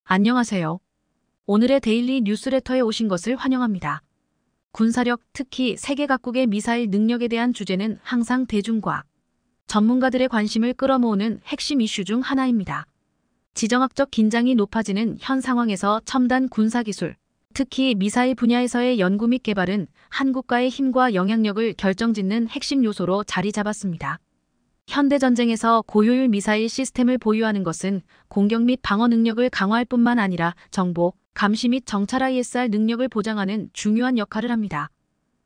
안녕하세요. 오늘의 데일리 뉴스레터에 오신 것을 환영합니다. 군사력, 특히 세계 각국의 미사일 능력에 대한 주제는 항상 대중과 전문가들의 관심을 끌어모으는 핵심 이슈 중 하나입니다. 지정학적 긴장이 높아지는 현 상황에서 첨단 군사기술, 특히 미사일 분야에서의 연구 및 개발은 한국과의 힘과 영향력을 결정짓는 핵심 요소로 자리 잡았습니다. 현대전쟁에서 고효율 미사일 시스템을 보유하는 것은 공격 및 방어 능력을 강화할 뿐만 아니라 정보, 감시 및 정찰 ISR 능력을 보장하는 중요한 역할을 합니다.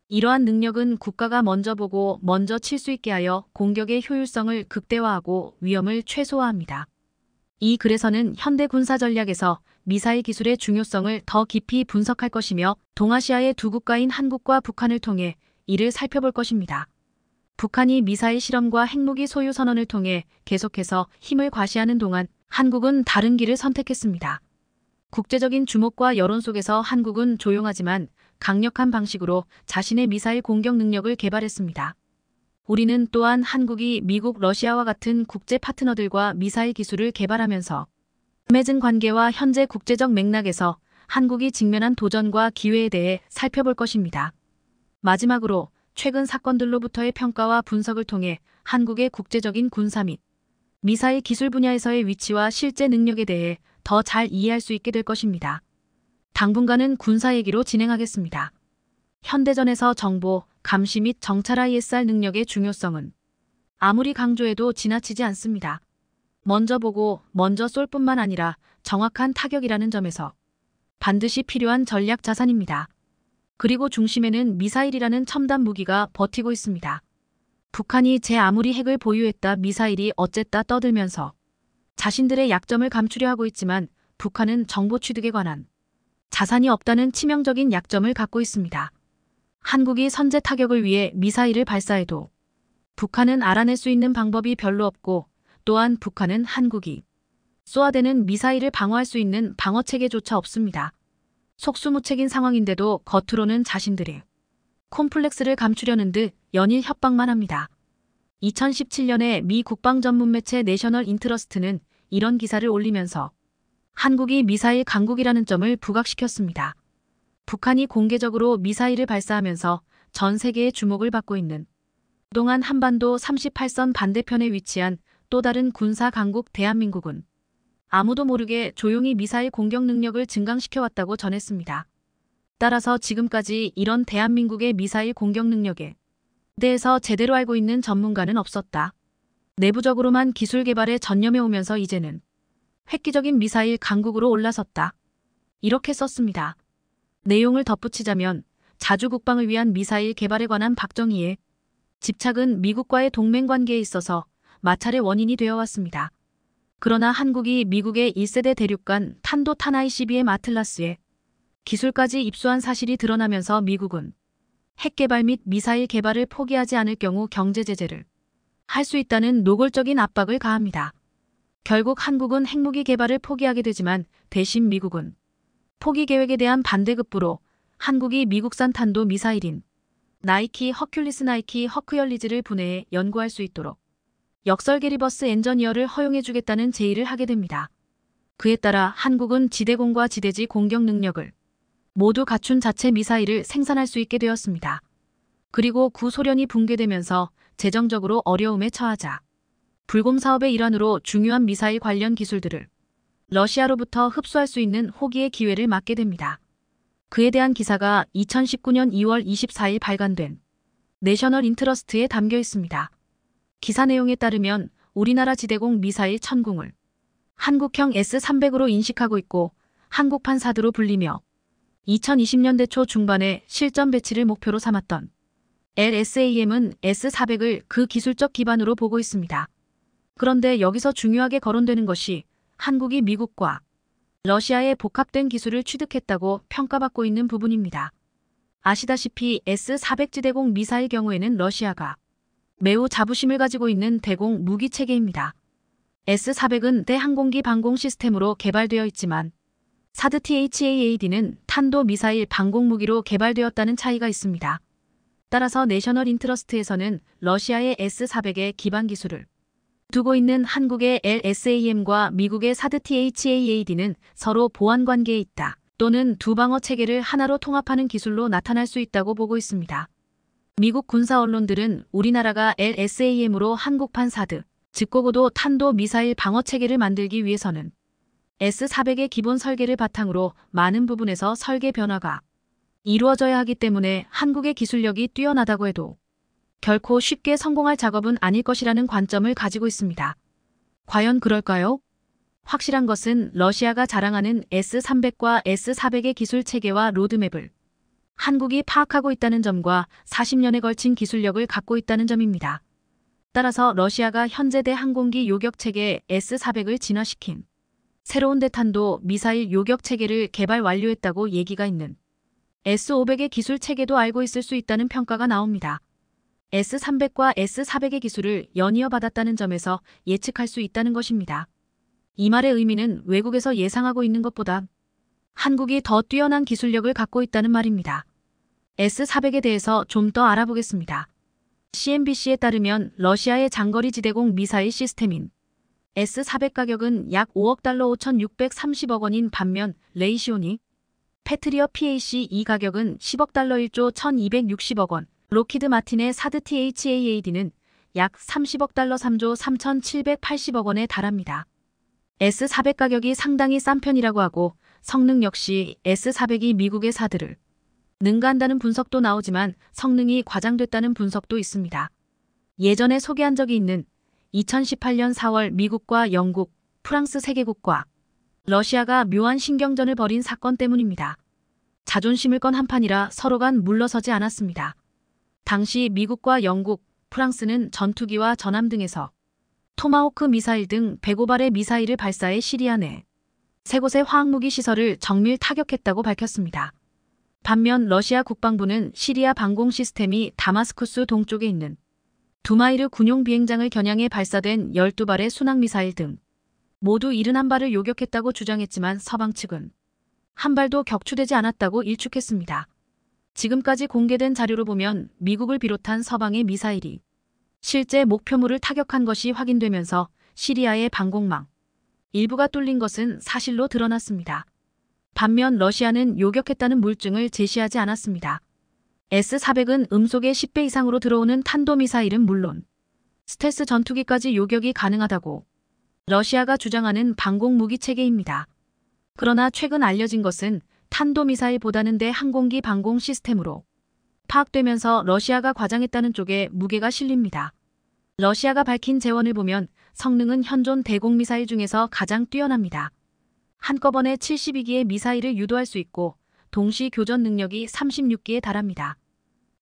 이러한 능력은 국가가 먼저 보고 먼저 칠 수 있게 하여 공격의 효율성을 극대화하고 위험을 최소화합니다. 이 글에서는 현대 군사 전략에서 미사일 기술의 중요성을 더 깊이 분석할 것이며 동아시아의 두 국가인 한국과 북한을 통해 이를 살펴볼 것입니다. 북한이 미사일 실험과 핵무기 소유 선언을 통해 계속해서 힘을 과시하는 동안 한국은 다른 길을 선택했습니다. 국제적인 주목과 여론 속에서 한국은 조용하지만 강력한 방식으로 자신의 미사일 공격 능력을 개발했습니다. 우리는 또한 한국이 미국, 러시아와 같은 국제 파트너들과 미사일 기술을 개발하면서 맺은 관계와 현재 국제적 맥락에서 한국이 직면한 도전과 기회에 대해 살펴볼 것입니다. 마지막으로 최근 사건들로부터의 평가와 분석을 통해 한국의 국제적인 군사 및 미사일 기술 분야에서의 위치와 실제 능력에 대해 더 잘 이해할 수 있게 될 것입니다. 당분간은 군사 얘기로 진행하겠습니다. 현대전에서 정보, 감시 및 정찰 ISR 능력의 중요성은 아무리 강조해도 지나치지 않습니다. 먼저 보고 먼저 쏠 뿐만 아니라 정확한 타격이라는 점에서 반드시 필요한 전략 자산입니다. 그리고 중심에는 미사일이라는 첨단 무기가 버티고 있습니다. 북한이 제 아무리 핵을 보유했다 미사일이 어쨌다 떠들면서 자신들의 약점을 감추려 하고 있지만 북한은 정보 취득에 관한 자산이 없다는 치명적인 약점을 갖고 있습니다. 한국이 선제 타격을 위해 미사일을 발사해도 북한은 알아낼 수 있는 방법이 별로 없고 또한 북한은 한국이 쏘아대는 미사일을 방어할 수 있는 방어체계조차 없습니다. 속수무책인 상황인데도 겉으로는 자신들의 콤플렉스를 감추려는 듯 연일 협박만 합니다. 2017년에 미 국방 전문 매체 내셔널 인트러스트는 이런 기사를 올리면서 한국이 미사일 강국이라는 점을 부각시켰습니다. 북한이 공개적으로 미사일을 발사하면서 전 세계의 주목을 받고 있는 그동안 한반도 38선 반대편에 위치한 또 다른 군사 강국 대한민국은 아무도 모르게 조용히 미사일 공격 능력을 증강시켜왔다고 전했습니다. 따라서 지금까지 이런 대한민국의 미사일 공격 능력에 대해서 제대로 알고 있는 전문가는 없었다. 내부적으로만 기술 개발에 전념해 오면서 이제는 획기적인 미사일 강국으로 올라섰다. 이렇게 썼습니다. 내용을 덧붙이자면 자주 국방을 위한 미사일 개발에 관한 박정희의 집착은 미국과의 동맹 관계에 있어서 마찰의 원인이 되어 왔습니다. 그러나 한국이 미국의 1세대 대륙간 탄도탄 ICBM 아틀라스의 기술까지 입수한 사실이 드러나면서 미국은 핵 개발 및 미사일 개발을 포기하지 않을 경우 경제 제재를 할 수 있다는 노골적인 압박을 가합니다. 결국 한국은 핵무기 개발을 포기하게 되지만 대신 미국은 포기 계획에 대한 반대급부로 한국이 미국산 탄도 미사일인 나이키 허큘리스 나이키 허크열리즈를 분해해 연구할 수 있도록 역설계 리버스 엔저니어를 허용해주겠다는 제의를 하게 됩니다. 그에 따라 한국은 지대공과 지대지 공격 능력을 모두 갖춘 자체 미사일을 생산할 수 있게 되었습니다. 그리고 구소련이 붕괴되면서 재정적으로 어려움에 처하자 불곰 사업의 일환으로 중요한 미사일 관련 기술들을 러시아로부터 흡수할 수 있는 호기의 기회를 맞게 됩니다. 그에 대한 기사가 2019년 2월 24일 발간된 내셔널 인트러스트에 담겨 있습니다. 기사 내용에 따르면 우리나라 지대공 미사일 천궁을 한국형 S-300으로 인식하고 있고 한국판 사드로 불리며 2020년대 초 중반에 실전 배치를 목표로 삼았던 LSAM은 S-400을 그 기술적 기반으로 보고 있습니다. 그런데 여기서 중요하게 거론되는 것이 한국이 미국과 러시아의 복합된 기술을 취득했다고 평가받고 있는 부분입니다. 아시다시피 S-400 지대공 미사일 경우에는 러시아가 매우 자부심을 가지고 있는 대공 무기 체계입니다. S-400은 대항공기 방공 시스템으로 개발되어 있지만 사드 THAAD는 탄도 미사일 방공 무기로 개발되었다는 차이가 있습니다. 따라서 내셔널 인트러스트에서는 러시아의 S-400의 기반 기술을 두고 있는 한국의 LSAM과 미국의 사드 THAAD는 서로 보완 관계에 있다. 또는 두 방어 체계를 하나로 통합하는 기술로 나타날 수 있다고 보고 있습니다. 미국 군사 언론들은 우리나라가 LSAM으로 한국판 사드, 즉 고고도 탄도 미사일 방어 체계를 만들기 위해서는 S-400의 기본 설계를 바탕으로 많은 부분에서 설계 변화가 이루어져야 하기 때문에 한국의 기술력이 뛰어나다고 해도 결코 쉽게 성공할 작업은 아닐 것이라는 관점을 가지고 있습니다. 과연 그럴까요? 확실한 것은 러시아가 자랑하는 S-300과 S-400의 기술 체계와 로드맵을 한국이 파악하고 있다는 점과 40년에 걸친 기술력을 갖고 있다는 점입니다. 따라서 러시아가 현재 대항공기 요격 체계 S-400을 진화시킨 새로운 대탄도 미사일 요격 체계를 개발 완료했다고 얘기가 있는 S-500의 기술 체계도 알고 있을 수 있다는 평가가 나옵니다. S-300과 S-400의 기술을 연이어 받았다는 점에서 예측할 수 있다는 것입니다. 이 말의 의미는 외국에서 예상하고 있는 것보다 한국이 더 뛰어난 기술력을 갖고 있다는 말입니다. S-400에 대해서 좀 더 알아보겠습니다. CNBC에 따르면 러시아의 장거리 지대공 미사일 시스템인 S-400 가격은 약 5억 달러 5,630억 원인 반면 레이시오닉 패트리엇 PAC-2 가격은 10억 달러 1조 1,260억 원, 로키드 마틴의 사드 THAAD는 약 30억 달러 3조 3,780억 원에 달합니다. S-400 가격이 상당히 싼 편이라고 하고 성능 역시 S-400이 미국의 사드를 능가한다는 분석도 나오지만 성능이 과장됐다는 분석도 있습니다. 예전에 소개한 적이 있는 2018년 4월 미국과 영국, 프랑스 3개국과 러시아가 묘한 신경전을 벌인 사건 때문입니다. 자존심을 건 한판이라 서로 간 물러서지 않았습니다. 당시 미국과 영국, 프랑스는 전투기와 전함 등에서 토마호크 미사일 등 105발의 미사일을 발사해 시리아 내 3곳의 화학무기 시설을 정밀 타격했다고 밝혔습니다. 반면 러시아 국방부는 시리아 방공 시스템이 다마스쿠스 동쪽에 있는 두마이르 군용 비행장을 겨냥해 발사된 12발의 순항미사일 등 모두 71발을 요격했다고 주장했지만 서방 측은 한 발도 격추되지 않았다고 일축했습니다. 지금까지 공개된 자료로 보면 미국을 비롯한 서방의 미사일이 실제 목표물을 타격한 것이 확인되면서 시리아의 방공망 일부가 뚫린 것은 사실로 드러났습니다. 반면 러시아는 요격했다는 물증을 제시하지 않았습니다. S-400은 음속의 10배 이상으로 들어오는 탄도미사일은 물론 스텔스 전투기까지 요격이 가능하다고 러시아가 주장하는 방공무기 체계입니다. 그러나 최근 알려진 것은 탄도미사일보다는 대항공기 방공 시스템으로 파악되면서 러시아가 과장했다는 쪽에 무게가 실립니다. 러시아가 밝힌 재원을 보면 성능은 현존 대공미사일 중에서 가장 뛰어납니다. 한꺼번에 72기의 미사일을 유도할 수 있고 동시 교전 능력이 36기에 달합니다.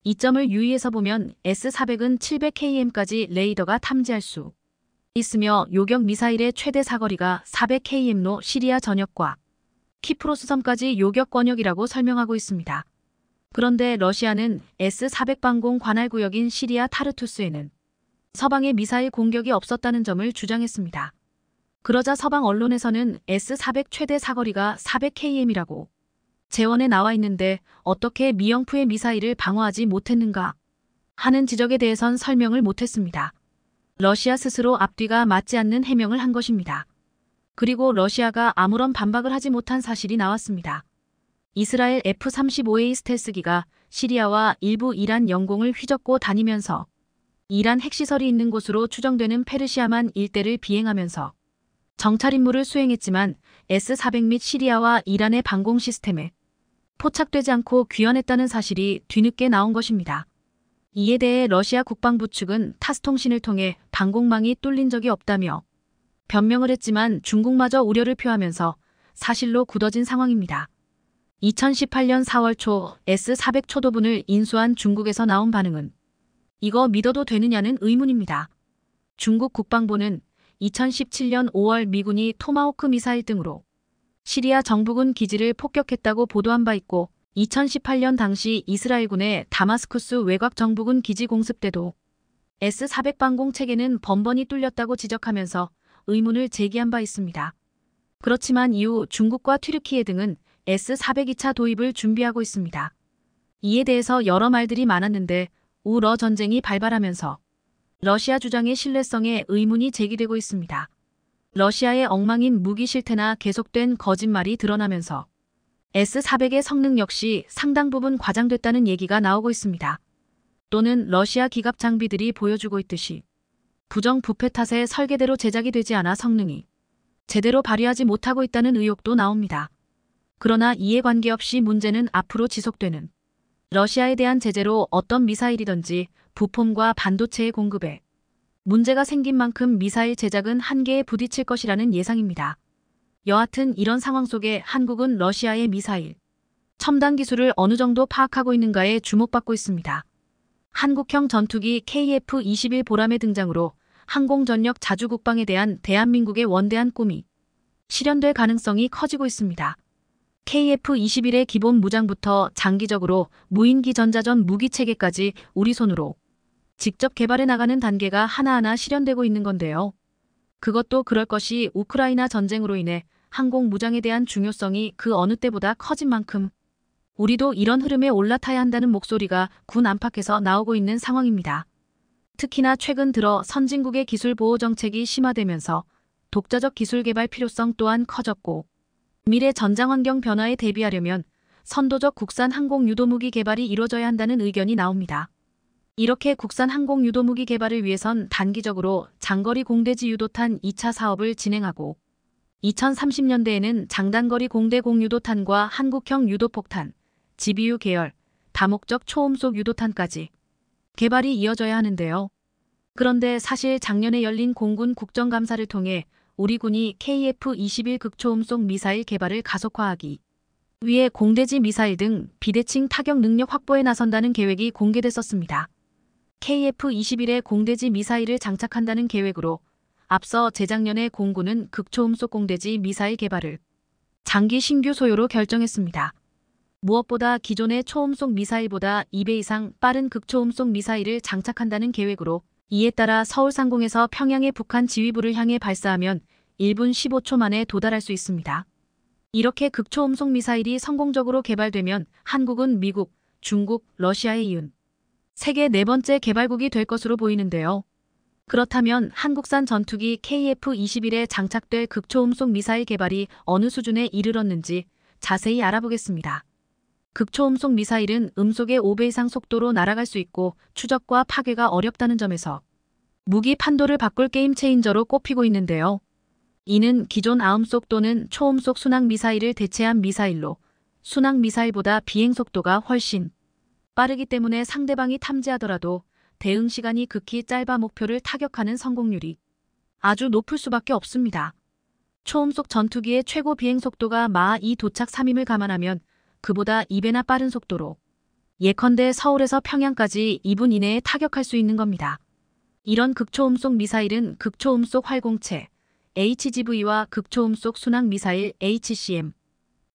이 점을 유의해서 보면 S-400은 700km까지 레이더가 탐지할 수 있으며 요격 미사일의 최대 사거리가 400km로 시리아 전역과 키프로스 섬까지 요격 권역이라고 설명하고 있습니다. 그런데 러시아는 S-400 방공 관할 구역인 시리아 타르투스에는 서방의 미사일 공격이 없었다는 점을 주장했습니다. 그러자 서방 언론에서는 S-400 최대 사거리가 400km이라고 재원에 나와 있는데 어떻게 미영프의 미사일을 방어하지 못했는가 하는 지적에 대해선 설명을 못했습니다. 러시아 스스로 앞뒤가 맞지 않는 해명을 한 것입니다. 그리고 러시아가 아무런 반박을 하지 못한 사실이 나왔습니다. 이스라엘 F-35A 스텔스기가 시리아와 일부 이란 영공을 휘젓고 다니면서 이란 핵시설이 있는 곳으로 추정되는 페르시아만 일대를 비행하면서 정찰 임무를 수행했지만 S-400 및 시리아와 이란의 방공 시스템에 포착되지 않고 귀환했다는 사실이 뒤늦게 나온 것입니다. 이에 대해 러시아 국방부 측은 타스 통신을 통해 방공망이 뚫린 적이 없다며 변명을 했지만 중국마저 우려를 표하면서 사실로 굳어진 상황입니다. 2018년 4월 초 S-400 초도분을 인수한 중국에서 나온 반응은 이거 믿어도 되느냐는 의문입니다. 중국 국방부는 2017년 5월 미군이 토마호크 미사일 등으로 시리아 정부군 기지를 폭격했다고 보도한 바 있고 2018년 당시 이스라엘군의 다마스쿠스 외곽 정부군 기지 공습 때도 S-400 방공 체계는 번번이 뚫렸다고 지적하면서 의문을 제기한 바 있습니다. 그렇지만 이후 중국과 튀르키예 등은 S-400 2차 도입을 준비하고 있습니다. 이에 대해서 여러 말들이 많았는데 우러 전쟁이 발발하면서 러시아 주장의 신뢰성에 의문이 제기되고 있습니다. 러시아의 엉망인 무기 실태나 계속된 거짓말이 드러나면서 S-400의 성능 역시 상당 부분 과장됐다는 얘기가 나오고 있습니다. 또는 러시아 기갑 장비들이 보여주고 있듯이 부정부패 탓에 설계대로 제작이 되지 않아 성능이 제대로 발휘하지 못하고 있다는 의혹도 나옵니다. 그러나 이에 관계없이 문제는 앞으로 지속되는 러시아에 대한 제재로 어떤 미사일이든지 부품과 반도체의 공급에 문제가 생긴 만큼 미사일 제작은 한계에 부딪힐 것이라는 예상입니다. 여하튼 이런 상황 속에 한국은 러시아의 미사일 첨단 기술을 어느 정도 파악하고 있는가에 주목받고 있습니다. 한국형 전투기 KF-21 보람의 등장으로 항공전력 자주국방에 대한 대한민국의 원대한 꿈이 실현될 가능성이 커지고 있습니다. KF-21의 기본 무장부터 장기적으로 무인기 전자전 무기체계까지 우리 손으로 직접 개발해 나가는 단계가 하나하나 실현되고 있는 건데요. 그것도 그럴 것이 우크라이나 전쟁으로 인해 항공 무장에 대한 중요성이 그 어느 때보다 커진 만큼 우리도 이런 흐름에 올라타야 한다는 목소리가 군 안팎에서 나오고 있는 상황입니다. 특히나 최근 들어 선진국의 기술 보호 정책이 심화되면서 독자적 기술 개발 필요성 또한 커졌고 미래 전장 환경 변화에 대비하려면 선도적 국산 항공 유도무기 개발이 이루어져야 한다는 의견이 나옵니다. 이렇게 국산 항공 유도무기 개발을 위해선 단기적으로 장거리 공대지 유도탄 2차 사업을 진행하고 2030년대에는 장단거리 공대 공유도탄과 한국형 유도폭탄, GBU 계열, 다목적 초음속 유도탄까지 개발이 이어져야 하는데요. 그런데 사실 작년에 열린 공군 국정감사를 통해 우리 군이 KF-21 극초음속 미사일 개발을 가속화하기 위해 공대지 미사일 등 비대칭 타격 능력 확보에 나선다는 계획이 공개됐었습니다. KF-21에 공대지 미사일을 장착한다는 계획으로 앞서 재작년에 공군은 극초음속 공대지 미사일 개발을 장기 신규 소요로 결정했습니다. 무엇보다 기존의 초음속 미사일보다 2배 이상 빠른 극초음속 미사일을 장착한다는 계획으로 이에 따라 서울상공에서 평양의 북한 지휘부를 향해 발사하면 1분 15초 만에 도달할 수 있습니다. 이렇게 극초음속 미사일이 성공적으로 개발되면 한국은 미국, 중국, 러시아에 이은 세계 네 번째 개발국이 될 것으로 보이는데요. 그렇다면 한국산 전투기 KF-21에 장착될 극초음속 미사일 개발이 어느 수준에 이르렀는지 자세히 알아보겠습니다. 극초음속 미사일은 음속의 5배 이상 속도로 날아갈 수 있고 추적과 파괴가 어렵다는 점에서 무기 판도를 바꿀 게임 체인저로 꼽히고 있는데요. 이는 기존 아음속 또는 초음속 순항 미사일을 대체한 미사일로 순항 미사일보다 비행 속도가 훨씬 빠르기 때문에 상대방이 탐지하더라도 대응 시간이 극히 짧아 목표를 타격하는 성공률이 아주 높을 수밖에 없습니다. 초음속 전투기의 최고 비행 속도가 마하 2 도착 3임을 감안하면 그보다 2배나 빠른 속도로 예컨대 서울에서 평양까지 2분 이내에 타격할 수 있는 겁니다. 이런 극초음속 미사일은 극초음속 활공체 HGV와 극초음속 순항 미사일 HCM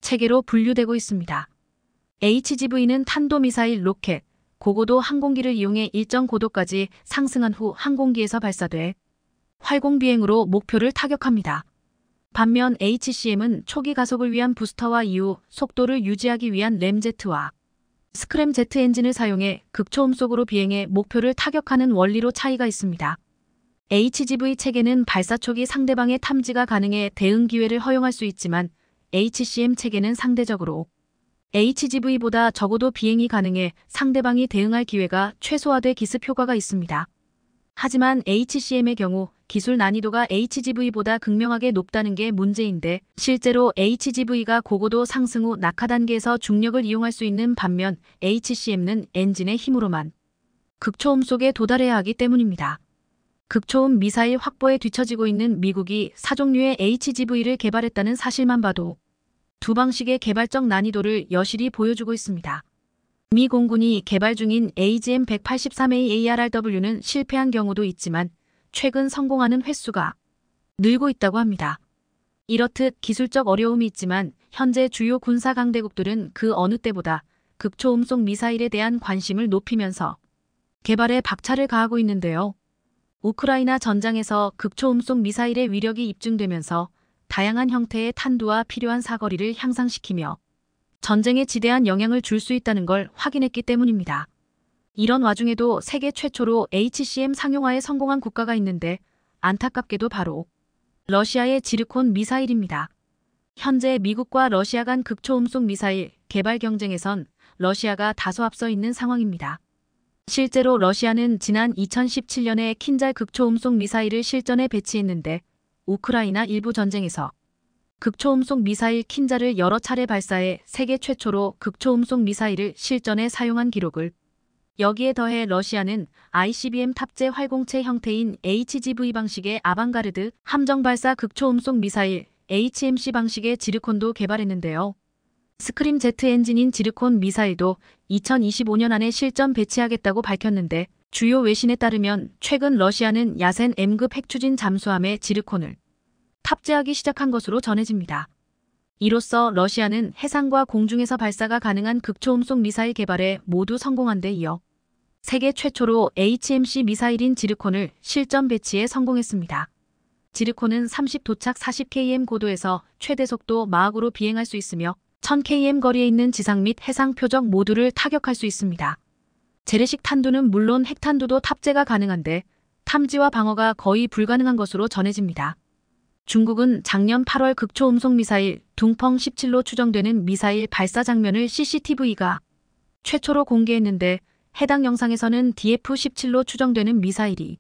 체계로 분류되고 있습니다. HGV는 탄도미사일 로켓, 고고도 항공기를 이용해 일정 고도까지 상승한 후 항공기에서 발사돼 활공비행으로 목표를 타격합니다. 반면 HCM은 초기 가속을 위한 부스터와 이후 속도를 유지하기 위한 램제트와 스크램제트 엔진을 사용해 극초음속으로 비행해 목표를 타격하는 원리로 차이가 있습니다. HGV 체계는 발사 초기 상대방의 탐지가 가능해 대응 기회를 허용할 수 있지만 HCM 체계는 상대적으로 HGV보다 적어도 비행이 가능해 상대방이 대응할 기회가 최소화돼 기습 효과가 있습니다. 하지만 HCM의 경우 기술 난이도가 HGV보다 극명하게 높다는 게 문제인데 실제로 HGV가 고고도 상승 후 낙하 단계에서 중력을 이용할 수 있는 반면 HCM은 엔진의 힘으로만 극초음속에 도달해야 하기 때문입니다. 극초음 미사일 확보에 뒤처지고 있는 미국이 4종류의 HGV를 개발했다는 사실만 봐도 두 방식의 개발적 난이도를 여실히 보여주고 있습니다. 미 공군이 개발 중인 AGM-183A ARRW는 실패한 경우도 있지만 최근 성공하는 횟수가 늘고 있다고 합니다. 이렇듯 기술적 어려움이 있지만 현재 주요 군사 강대국들은 그 어느 때보다 극초음속 미사일에 대한 관심을 높이면서 개발에 박차를 가하고 있는데요. 우크라이나 전장에서 극초음속 미사일의 위력이 입증되면서 다양한 형태의 탄두와 필요한 사거리를 향상시키며 전쟁에 지대한 영향을 줄 수 있다는 걸 확인했기 때문입니다. 이런 와중에도 세계 최초로 HCM 상용화에 성공한 국가가 있는데 안타깝게도 바로 러시아의 지르콘 미사일입니다. 현재 미국과 러시아 간 극초음속 미사일 개발 경쟁에선 러시아가 다소 앞서 있는 상황입니다. 실제로 러시아는 지난 2017년에 킨잘 극초음속 미사일을 실전에 배치했는데 우크라이나 일부 전쟁에서 극초음속 미사일 킨잘을 여러 차례 발사해 세계 최초로 극초음속 미사일을 실전에 사용한 기록을 여기에 더해 러시아는 ICBM 탑재 활공체 형태인 HGV 방식의 아방가르드 함정 발사 극초음속 미사일 HMC 방식의 지르콘도 개발했는데요. 스크림 제트 엔진인 지르콘 미사일도 2025년 안에 실전 배치하겠다고 밝혔는데 주요 외신에 따르면 최근 러시아는 야센 M급 핵추진 잠수함에 지르콘을 탑재하기 시작한 것으로 전해집니다. 이로써 러시아는 해상과 공중에서 발사가 가능한 극초음속 미사일 개발에 모두 성공한 데 이어 세계 최초로 HMC 미사일인 지르콘을 실전 배치에 성공했습니다. 지르콘은 30 도착 40km 고도에서 최대 속도 마학으로 비행할 수 있으며 1000km 거리에 있는 지상 및 해상 표적 모두를 타격할 수 있습니다. 재래식 탄두는 물론 핵탄두도 탑재가 가능한데 탐지와 방어가 거의 불가능한 것으로 전해집니다. 중국은 작년 8월 극초음속 미사일 둥펑 17로 추정되는 미사일 발사 장면을 CCTV가 최초로 공개했는데 해당 영상에서는 DF-17로 추정되는 미사일이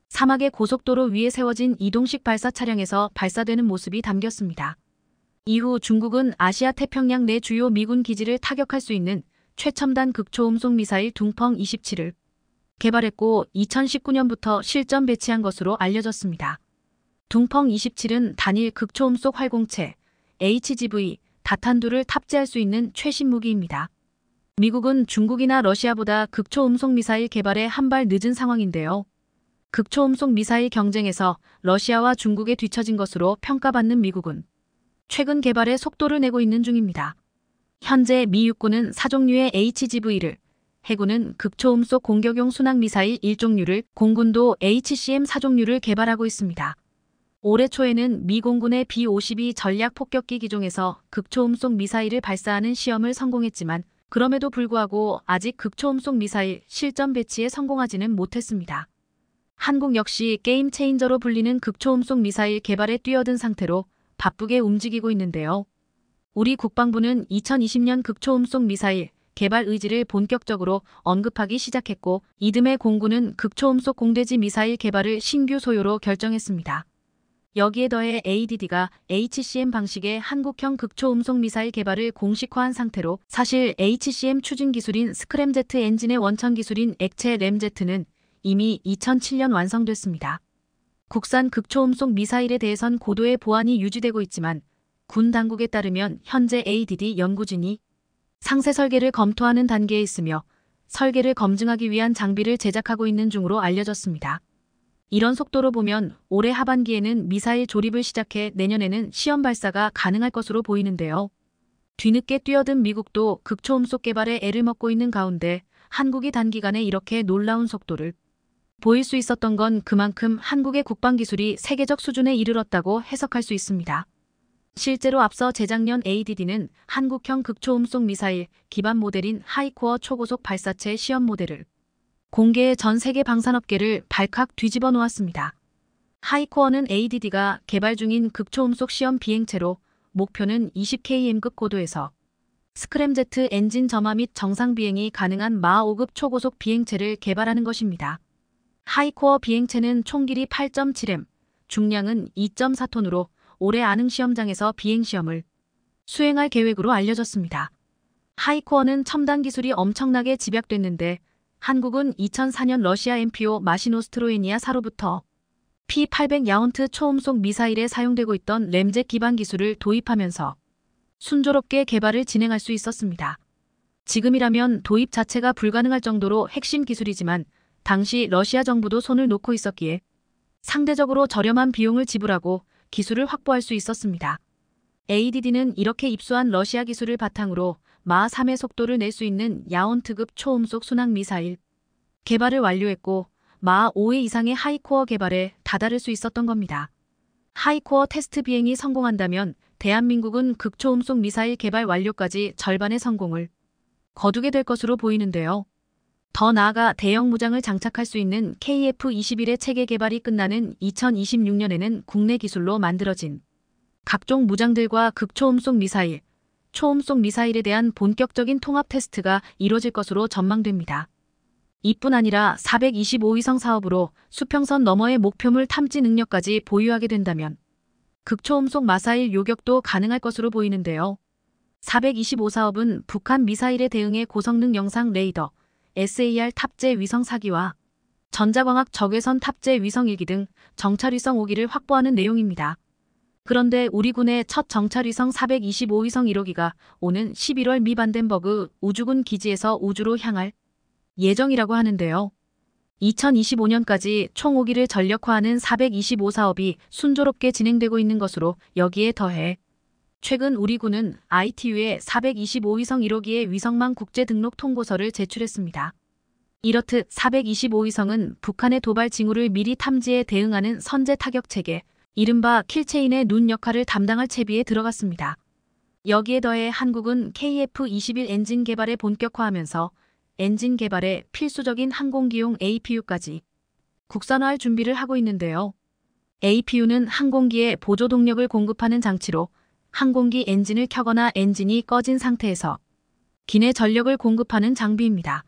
사막의 고속도로 위에 세워진 이동식 발사 차량에서 발사되는 모습이 담겼습니다. 이후 중국은 아시아 태평양 내 주요 미군 기지를 타격할 수 있는 최첨단 극초음속 미사일 둥펑 27을 개발했고 2019년부터 실전 배치한 것으로 알려졌습니다. 둥펑 27은 단일 극초음속 활공체 HGV 다탄두를 탑재할 수 있는 최신 무기입니다. 미국은 중국이나 러시아보다 극초음속 미사일 개발에 한 발 늦은 상황인데요. 극초음속 미사일 경쟁에서 러시아와 중국에 뒤처진 것으로 평가받는 미국은 최근 개발에 속도를 내고 있는 중입니다. 현재 미 육군은 4종류의 HGV를, 해군은 극초음속 공격용 순항미사일 1종류를, 공군도 HCM 4종류를 개발하고 있습니다. 올해 초에는 미 공군의 B-52 전략 폭격기 기종에서 극초음속 미사일을 발사하는 시험을 성공했지만 그럼에도 불구하고 아직 극초음속 미사일 실전 배치에 성공하지는 못했습니다. 한국 역시 게임 체인저로 불리는 극초음속 미사일 개발에 뛰어든 상태로 바쁘게 움직이고 있는데요. 우리 국방부는 2020년 극초음속 미사일 개발 의지를 본격적으로 언급하기 시작했고 이듬해 공군은 극초음속 공대지 미사일 개발을 신규 소요로 결정했습니다. 여기에 더해 ADD가 HCM 방식의 한국형 극초음속 미사일 개발을 공식화한 상태로 사실 HCM 추진 기술인 스크램제트 엔진의 원천 기술인 액체 램제트는 이미 2007년 완성됐습니다. 국산 극초음속 미사일에 대해선 고도의 보안이 유지되고 있지만 군 당국에 따르면 현재 ADD 연구진이 상세 설계를 검토하는 단계에 있으며 설계를 검증하기 위한 장비를 제작하고 있는 중으로 알려졌습니다. 이런 속도로 보면 올해 하반기에는 미사일 조립을 시작해 내년에는 시험 발사가 가능할 것으로 보이는데요. 뒤늦게 뛰어든 미국도 극초음속 개발에 애를 먹고 있는 가운데 한국이 단기간에 이렇게 놀라운 속도를 보일 수 있었던 건 그만큼 한국의 국방기술이 세계적 수준에 이르렀다고 해석할 수 있습니다. 실제로 앞서 재작년 ADD는 한국형 극초음속 미사일 기반 모델인 하이코어 초고속 발사체 시험 모델을 공개해 전 세계 방산업계를 발칵 뒤집어 놓았습니다. 하이코어는 ADD가 개발 중인 극초음속 시험 비행체로 목표는 20km급 고도에서 스크램제트 엔진 점화 및 정상 비행이 가능한 마 5급 초고속 비행체를 개발하는 것입니다. 하이코어 비행체는 총 길이 8.7m, 중량은 2.4톤으로 올해 안흥 시험장에서 비행시험을 수행할 계획으로 알려졌습니다. 하이코어는 첨단 기술이 엄청나게 집약됐는데 한국은 2004년 러시아 MPO 마시노스트로이니아 사로부터 P-800 야운트 초음속 미사일에 사용되고 있던 램젯 기반 기술을 도입하면서 순조롭게 개발을 진행할 수 있었습니다. 지금이라면 도입 자체가 불가능할 정도로 핵심 기술이지만 당시 러시아 정부도 손을 놓고 있었기에 상대적으로 저렴한 비용을 지불하고 기술을 확보할 수 있었습니다. ADD는 이렇게 입수한 러시아 기술을 바탕으로 마 3의 속도를 낼 수 있는 야온트급 초음속 순항 미사일 개발을 완료했고 마 5의 이상의 하이코어 개발에 다다를 수 있었던 겁니다. 하이코어 테스트 비행이 성공한다면 대한민국은 극초음속 미사일 개발 완료까지 절반의 성공을 거두게 될 것으로 보이는데요. 더 나아가 대형 무장을 장착할 수 있는 KF-21의 체계 개발이 끝나는 2026년에는 국내 기술로 만들어진 각종 무장들과 극초음속 미사일, 초음속 미사일에 대한 본격적인 통합 테스트가 이뤄질 것으로 전망됩니다. 이뿐 아니라 425위성 사업으로 수평선 너머의 목표물 탐지 능력까지 보유하게 된다면 극초음속 미사일 요격도 가능할 것으로 보이는데요. 425 사업은 북한 미사일에 대응해 고성능 영상 레이더, SAR 탑재 위성 사기와 전자광학 적외선 탑재 위성 1기 등 정찰위성 5기를 확보하는 내용입니다. 그런데 우리 군의 첫 정찰위성 425위성 1호기가 오는 11월 미 반덴버그 우주군 기지에서 우주로 향할 예정이라고 하는데요. 2025년까지 총 5기를 전력화하는 425 사업이 순조롭게 진행되고 있는 것으로 여기에 더해 최근 우리 군은 ITU에 425위성 1호기의 위성망 국제 등록 통보서를 제출했습니다. 이렇듯 425위성은 북한의 도발 징후를 미리 탐지해 대응하는 선제 타격 체계, 이른바 킬체인의 눈 역할을 담당할 채비에 들어갔습니다. 여기에 더해 한국은 KF-21 엔진 개발에 본격화하면서 엔진 개발에 필수적인 항공기용 APU까지 국산화할 준비를 하고 있는데요. APU는 항공기에 보조 동력을 공급하는 장치로 항공기 엔진을 켜거나 엔진이 꺼진 상태에서 기내 전력을 공급하는 장비입니다.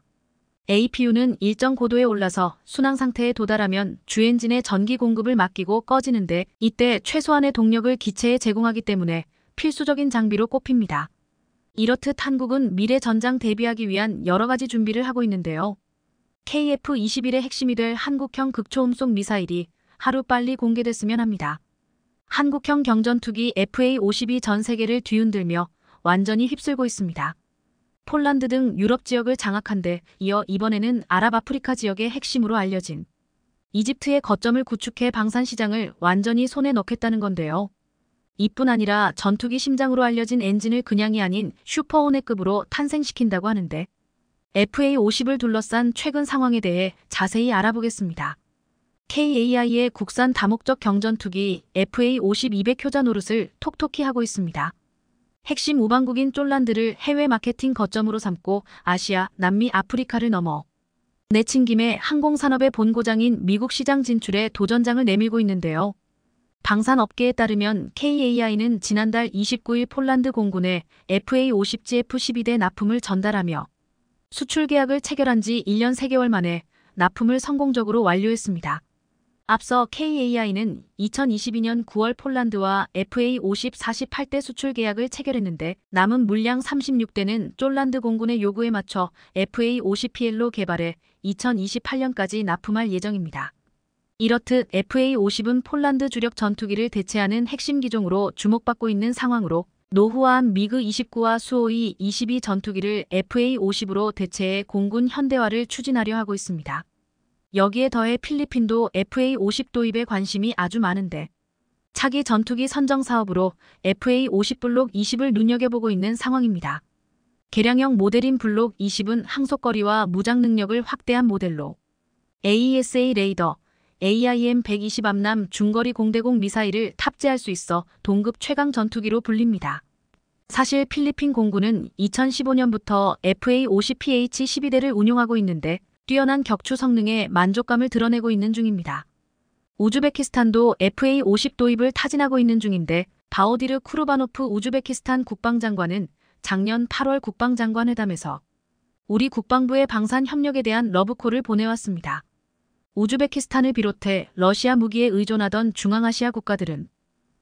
APU는 일정 고도에 올라서 순항 상태에 도달하면 주엔진의 전기 공급을 맡기고 꺼지는데 이때 최소한의 동력을 기체에 제공하기 때문에 필수적인 장비로 꼽힙니다. 이렇듯 한국은 미래 전장 대비하기 위한 여러 가지 준비를 하고 있는데요. KF-21의 핵심이 될 한국형 극초음속 미사일이 하루빨리 공개됐으면 합니다. 한국형 경전투기 FA-50이 전 세계를 뒤흔들며 완전히 휩쓸고 있습니다. 폴란드 등 유럽 지역을 장악한 데 이어 이번에는 아랍아프리카 지역의 핵심으로 알려진 이집트의 거점을 구축해 방산 시장을 완전히 손에 넣겠다는 건데요. 이뿐 아니라 전투기 심장으로 알려진 엔진을 그냥이 아닌 슈퍼호넷급으로 탄생시킨다고 하는데 FA-50을 둘러싼 최근 상황에 대해 자세히 알아보겠습니다. KAI의 국산 다목적 경전투기 FA-50 200 효자 노릇을 톡톡히 하고 있습니다. 핵심 우방국인 쫄란드를 해외 마케팅 거점으로 삼고 아시아, 남미, 아프리카를 넘어 내친 김에 항공산업의 본고장인 미국 시장 진출에 도전장을 내밀고 있는데요. 방산업계에 따르면 KAI는 지난달 29일 폴란드 공군에 FA-50GF-12대 납품을 전달하며 수출 계약을 체결한 지 1년 3개월 만에 납품을 성공적으로 완료했습니다. 앞서 KAI는 2022년 9월 폴란드와 FA-50 48대 수출 계약을 체결했는데 남은 물량 36대는 쫄란드 공군의 요구에 맞춰 FA-50PL로 개발해 2028년까지 납품할 예정입니다. 이렇듯 FA-50은 폴란드 주력 전투기를 대체하는 핵심 기종으로 주목받고 있는 상황으로 노후화한 미그 29와 수호이 22 전투기를 FA-50으로 대체해 공군 현대화를 추진하려 하고 있습니다. 여기에 더해 필리핀도 FA-50 도입에 관심이 아주 많은데 차기 전투기 선정 사업으로 FA-50 블록 20을 눈여겨보고 있는 상황입니다. 개량형 모델인 블록 20은 항속거리와 무장 능력을 확대한 모델로 AESA 레이더, AIM-120 암남 중거리 공대공 미사일을 탑재할 수 있어 동급 최강 전투기로 불립니다. 사실 필리핀 공군은 2015년부터 FA-50PH-12대를 운용하고 있는데 뛰어난 격추 성능에 만족감을 드러내고 있는 중입니다. 우즈베키스탄도 FA-50 도입을 타진하고 있는 중인데 바오디르 쿠르바노프 우즈베키스탄 국방장관은 작년 8월 국방장관 회담에서 우리 국방부의 방산 협력에 대한 러브콜을 보내왔습니다. 우즈베키스탄을 비롯해 러시아 무기에 의존하던 중앙아시아 국가들은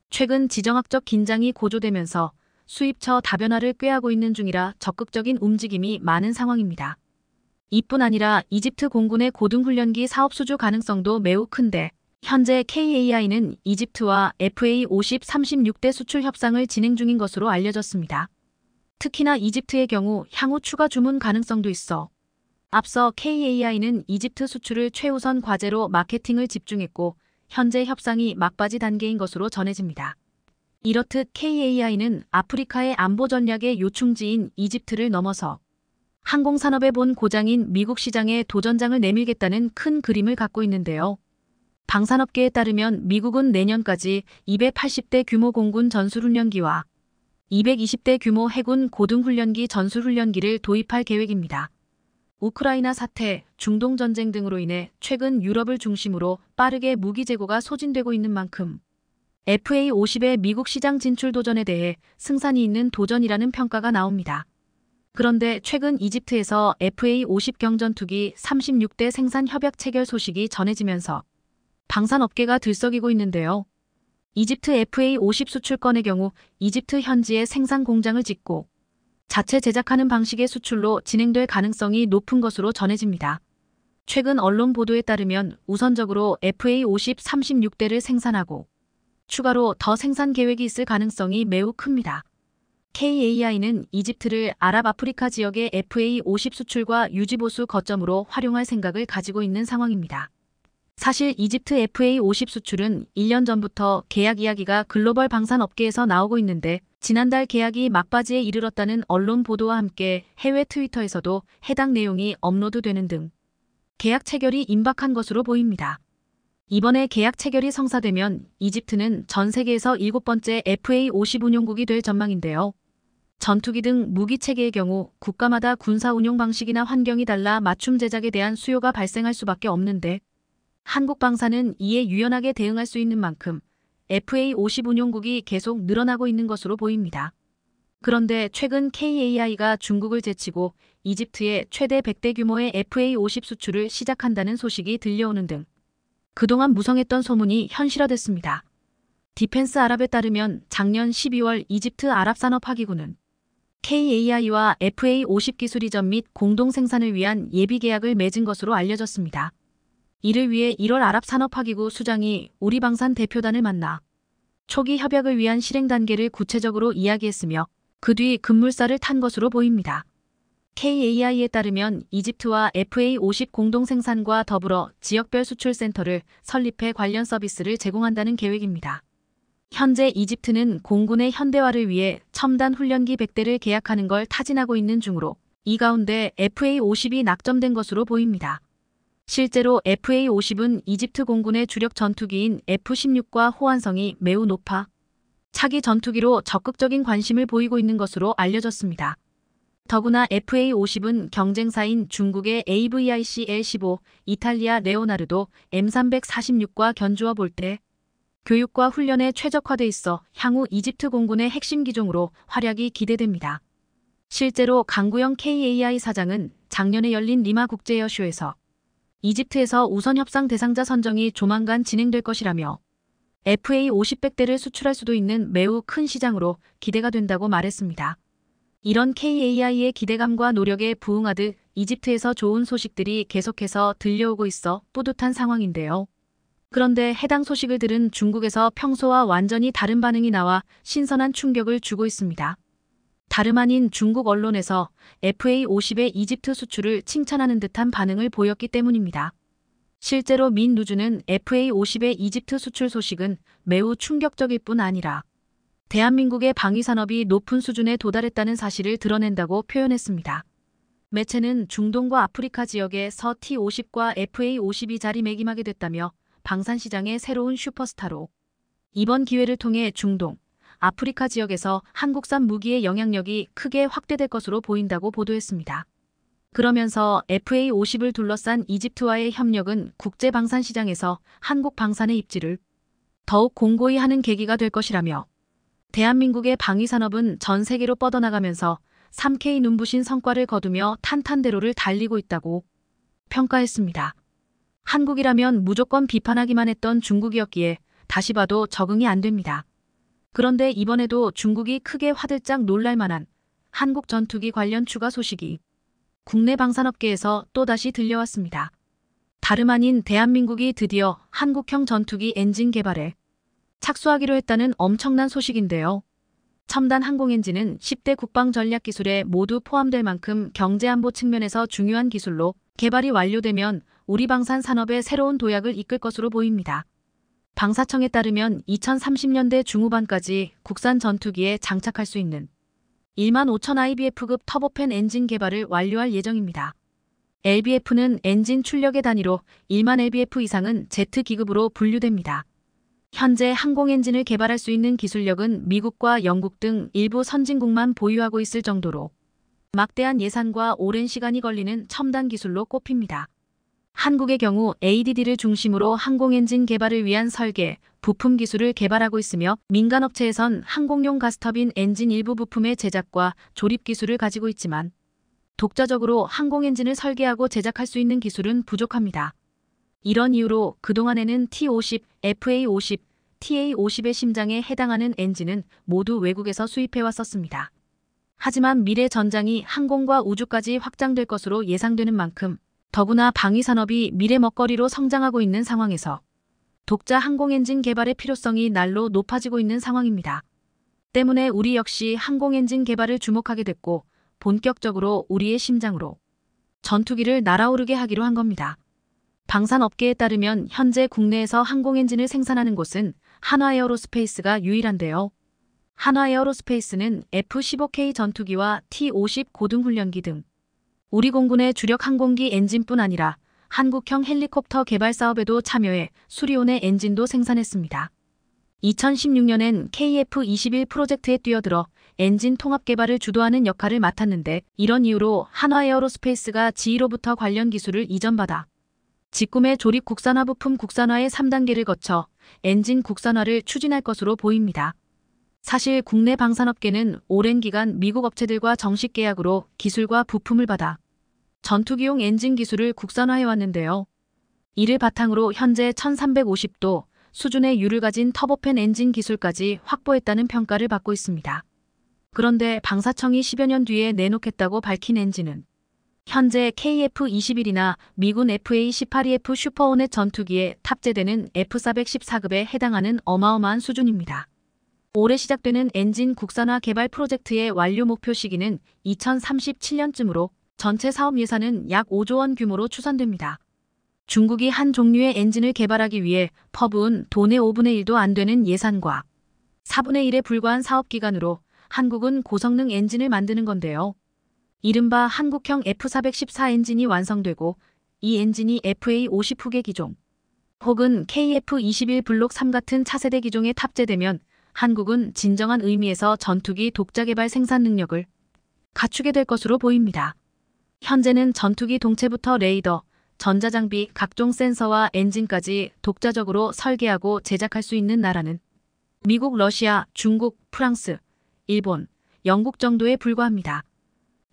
최근 지정학적 긴장이 고조되면서 수입처 다변화를 꾀하고 있는 중이라 적극적인 움직임이 많은 상황입니다. 이뿐 아니라 이집트 공군의 고등훈련기 사업 수주 가능성도 매우 큰데 현재 KAI는 이집트와 FA-50 36대 수출 협상을 진행 중인 것으로 알려졌습니다. 특히나 이집트의 경우 향후 추가 주문 가능성도 있어 앞서 KAI는 이집트 수출을 최우선 과제로 마케팅을 집중했고 현재 협상이 막바지 단계인 것으로 전해집니다. 이렇듯 KAI는 아프리카의 안보 전략의 요충지인 이집트를 넘어서 항공산업의 본 고장인 미국 시장에 도전장을 내밀겠다는 큰 그림을 갖고 있는데요. 방산업계에 따르면 미국은 내년까지 280대 규모 공군 전술훈련기와 220대 규모 해군 고등훈련기 전술훈련기를 도입할 계획입니다. 우크라이나 사태, 중동 전쟁 등으로 인해 최근 유럽을 중심으로 빠르게 무기 재고가 소진되고 있는 만큼 FA-50의 미국 시장 진출 도전에 대해 승산이 있는 도전이라는 평가가 나옵니다. 그런데 최근 이집트에서 FA-50 경전투기 36대 생산 협약 체결 소식이 전해지면서 방산업계가 들썩이고 있는데요. 이집트 FA-50 수출건의 경우 이집트 현지에 생산 공장을 짓고 자체 제작하는 방식의 수출로 진행될 가능성이 높은 것으로 전해집니다. 최근 언론 보도에 따르면 우선적으로 FA-50 36대를 생산하고 추가로 더 생산 계획이 있을 가능성이 매우 큽니다. KAI는 이집트를 아랍아프리카 지역의 FA-50 수출과 유지보수 거점으로 활용할 생각을 가지고 있는 상황입니다. 사실 이집트 FA-50 수출은 1년 전부터 계약 이야기가 글로벌 방산업계에서 나오고 있는데 지난달 계약이 막바지에 이르렀다는 언론 보도와 함께 해외 트위터에서도 해당 내용이 업로드되는 등 계약 체결이 임박한 것으로 보입니다. 이번에 계약 체결이 성사되면 이집트는 전 세계에서 7번째 FA-50 운용국이 될 전망인데요. 전투기 등 무기 체계의 경우 국가마다 군사 운용 방식이나 환경이 달라 맞춤 제작에 대한 수요가 발생할 수밖에 없는데 한국 방산은 이에 유연하게 대응할 수 있는 만큼 FA-50 운용국이 계속 늘어나고 있는 것으로 보입니다. 그런데 최근 KAI가 중국을 제치고 이집트에 최대 100대 규모의 FA-50 수출을 시작한다는 소식이 들려오는 등 그동안 무성했던 소문이 현실화됐습니다. 디펜스 아랍에 따르면 작년 12월 이집트 아랍산업화기구는 KAI와 FA-50 기술 이전 및 공동 생산을 위한 예비 계약을 맺은 것으로 알려졌습니다. 이를 위해 1월 아랍산업화기구 수장이 우리방산 대표단을 만나 초기 협약을 위한 실행 단계를 구체적으로 이야기했으며 그 뒤 급물살을 탄 것으로 보입니다. KAI에 따르면 이집트와 FA-50 공동 생산과 더불어 지역별 수출 센터를 설립해 관련 서비스를 제공한다는 계획입니다. 현재 이집트는 공군의 현대화를 위해 첨단 훈련기 100대를 계약하는 걸 타진하고 있는 중으로 이 가운데 FA-50이 낙점된 것으로 보입니다. 실제로 FA-50은 이집트 공군의 주력 전투기인 F-16과 호환성이 매우 높아 차기 전투기로 적극적인 관심을 보이고 있는 것으로 알려졌습니다. 더구나 FA-50은 경쟁사인 중국의 AVIC L-15, 이탈리아 레오나르도 M346과 견주어 볼 때 교육과 훈련에 최적화돼 있어 향후 이집트 공군의 핵심 기종으로 활약이 기대됩니다. 실제로 강구영 KAI 사장은 작년에 열린 리마 국제에어쇼에서 이집트에서 우선 협상 대상자 선정이 조만간 진행될 것이라며 FA-50 100대를 수출할 수도 있는 매우 큰 시장으로 기대가 된다고 말했습니다. 이런 KAI의 기대감과 노력에 부응하듯 이집트에서 좋은 소식들이 계속해서 들려오고 있어 뿌듯한 상황인데요. 그런데 해당 소식을 들은 중국에서 평소와 완전히 다른 반응이 나와 신선한 충격을 주고 있습니다. 다름 아닌 중국 언론에서 FA-50의 이집트 수출을 칭찬하는 듯한 반응을 보였기 때문입니다. 실제로 민누주는 FA-50의 이집트 수출 소식은 매우 충격적일 뿐 아니라 대한민국의 방위산업이 높은 수준에 도달했다는 사실을 드러낸다고 표현했습니다. 매체는 중동과 아프리카 지역에서 T-50과 FA-50이 자리매김하게 됐다며 방산시장의 새로운 슈퍼스타로 이번 기회를 통해 중동, 아프리카 지역에서 한국산 무기의 영향력이 크게 확대될 것으로 보인다고 보도했습니다. 그러면서 FA-50을 둘러싼 이집트와의 협력은 국제방산시장에서 한국 방산의 입지를 더욱 공고히 하는 계기가 될 것이라며 대한민국의 방위산업은 전 세계로 뻗어나가면서 3K 눈부신 성과를 거두며 탄탄대로를 달리고 있다고 평가했습니다. 한국이라면 무조건 비판하기만 했던 중국이었기에 다시 봐도 적응이 안 됩니다. 그런데 이번에도 중국이 크게 화들짝 놀랄 만한 한국 전투기 관련 추가 소식이 국내 방산업계에서 또다시 들려왔습니다. 다름 아닌 대한민국이 드디어 한국형 전투기 엔진 개발에 착수하기로 했다는 엄청난 소식인데요. 첨단 항공 엔진은 10대 국방 전략 기술에 모두 포함될 만큼 경제안보 측면에서 중요한 기술로 개발이 완료되면 우리 방산 산업의 새로운 도약을 이끌 것으로 보입니다. 방사청에 따르면 2030년대 중후반까지 국산 전투기에 장착할 수 있는 1만 5천 IBF급 터보팬 엔진 개발을 완료할 예정입니다. LBF는 엔진 출력의 단위로 1만 LBF 이상은 Z기급으로 분류됩니다. 현재 항공 엔진을 개발할 수 있는 기술력은 미국과 영국 등 일부 선진국만 보유하고 있을 정도로 막대한 예산과 오랜 시간이 걸리는 첨단 기술로 꼽힙니다. 한국의 경우 ADD를 중심으로 항공엔진 개발을 위한 설계, 부품 기술을 개발하고 있으며 민간업체에선 항공용 가스터빈 엔진 일부 부품의 제작과 조립 기술을 가지고 있지만 독자적으로 항공엔진을 설계하고 제작할 수 있는 기술은 부족합니다. 이런 이유로 그동안에는 T50, FA50, TA50의 심장에 해당하는 엔진은 모두 외국에서 수입해왔었습니다. 하지만 미래 전장이 항공과 우주까지 확장될 것으로 예상되는 만큼 더구나 방위산업이 미래 먹거리로 성장하고 있는 상황에서 독자 항공엔진 개발의 필요성이 날로 높아지고 있는 상황입니다. 때문에 우리 역시 항공엔진 개발을 주목하게 됐고 본격적으로 우리의 심장으로 전투기를 날아오르게 하기로 한 겁니다. 방산업계에 따르면 현재 국내에서 항공엔진을 생산하는 곳은 한화에어로스페이스가 유일한데요. 한화에어로스페이스는 F-15K 전투기와 T-50 고등훈련기 등 우리 공군의 주력 항공기 엔진뿐 아니라 한국형 헬리콥터 개발 사업에도 참여해 수리온의 엔진도 생산했습니다. 2016년엔 KF-21 프로젝트에 뛰어들어 엔진 통합 개발을 주도하는 역할을 맡았는데 이런 이유로 한화에어로스페이스가 지휘로부터 관련 기술을 이전받아 직구매 조립 국산화 부품 국산화의 3단계를 거쳐 엔진 국산화를 추진할 것으로 보입니다. 사실 국내 방산업계는 오랜 기간 미국 업체들과 정식 계약으로 기술과 부품을 받아 전투기용 엔진 기술을 국산화해왔는데요. 이를 바탕으로 현재 1350도 수준의 유를 가진 터보팬 엔진 기술까지 확보했다는 평가를 받고 있습니다. 그런데 방사청이 10여 년 뒤에 내놓겠다고 밝힌 엔진은 현재 KF-21이나 미군 FA-18EF 슈퍼호넷 전투기에 탑재되는 F-414급에 해당하는 어마어마한 수준입니다. 올해 시작되는 엔진 국산화 개발 프로젝트의 완료 목표 시기는 2037년쯤으로 전체 사업 예산은 약 5조 원 규모로 추산됩니다. 중국이 한 종류의 엔진을 개발하기 위해 퍼부은 돈의 5분의 1도 안 되는 예산과 4분의 1에 불과한 사업 기간으로 한국은 고성능 엔진을 만드는 건데요. 이른바 한국형 F-414 엔진이 완성되고 이 엔진이 FA-50 후계 기종 혹은 KF-21 블록 3 같은 차세대 기종에 탑재되면 한국은 진정한 의미에서 전투기 독자 개발 생산 능력을 갖추게 될 것으로 보입니다. 현재는 전투기 동체부터 레이더, 전자장비, 각종 센서와 엔진까지 독자적으로 설계하고 제작할 수 있는 나라는 미국, 러시아, 중국, 프랑스, 일본, 영국 정도에 불과합니다.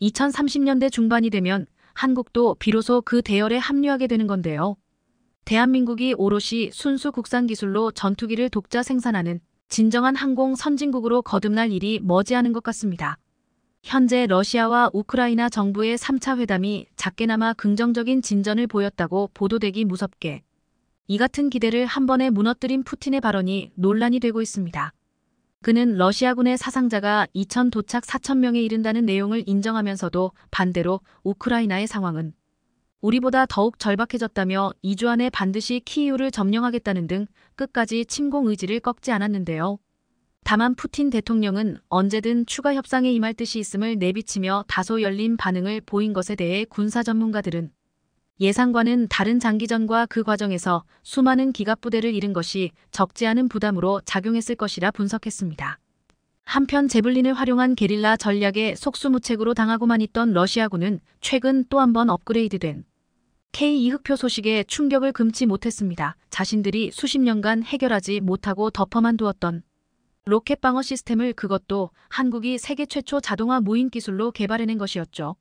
2030년대 중반이 되면 한국도 비로소 그 대열에 합류하게 되는 건데요. 대한민국이 오롯이 순수 국산 기술로 전투기를 독자 생산하는 진정한 항공 선진국으로 거듭날 일이 머지않은 것 같습니다. 현재 러시아와 우크라이나 정부의 3차 회담이 작게나마 긍정적인 진전을 보였다고 보도되기 무섭게 이 같은 기대를 한 번에 무너뜨린 푸틴의 발언이 논란이 되고 있습니다. 그는 러시아군의 사상자가 2천 도착 4천 명에 이른다는 내용을 인정하면서도 반대로 우크라이나의 상황은 우리보다 더욱 절박해졌다며 2주 안에 반드시 키이우를 점령하겠다는 등 끝까지 침공 의지를 꺾지 않았는데요. 다만 푸틴 대통령은 언제든 추가 협상에 임할 뜻이 있음을 내비치며 다소 열린 반응을 보인 것에 대해 군사 전문가들은 예상과는 다른 장기전과 그 과정에서 수많은 기갑부대를 잃은 것이 적지 않은 부담으로 작용했을 것이라 분석했습니다. 한편 제블린을 활용한 게릴라 전략에 속수무책으로 당하고만 있던 러시아군은 최근 또 한 번 업그레이드된 K2 흑표 소식에 충격을 금치 못했습니다. 자신들이 수십 년간 해결하지 못하고 덮어만 두었던 로켓 방어 시스템을 그것도 한국이 세계 최초 자동화 무인 기술로 개발해낸 것이었죠.